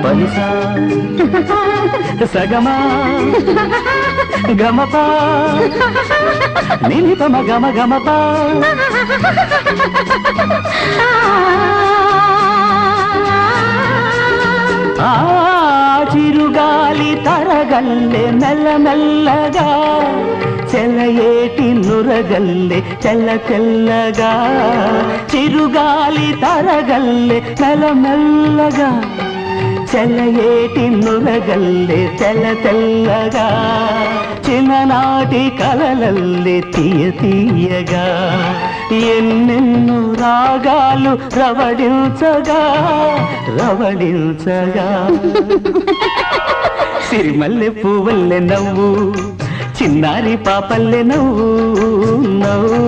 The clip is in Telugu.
పనిసా సగమా గమపా నిలిపమ గమ గమపా ఆ చిరుగాలి తరగల్లె మెల్ల మెల్లగా చెలయేటి నురగల్లె తెల్ల తెల్లగా చిరుగాలి తరగల్లె మెల్ల మెల్లగా చెలయేటి నురగల్లె తెల్ల తెల్లగా చిన్ననాటి కలలల్లె తీయ తీయగా ఎన్నెన్నో రాగాలు రవడించగా రవడించగా సిరిమల్లె పువ్వల్లె నవ్వు చిన్నారి పాపల్లె నవ్వు నవ్వు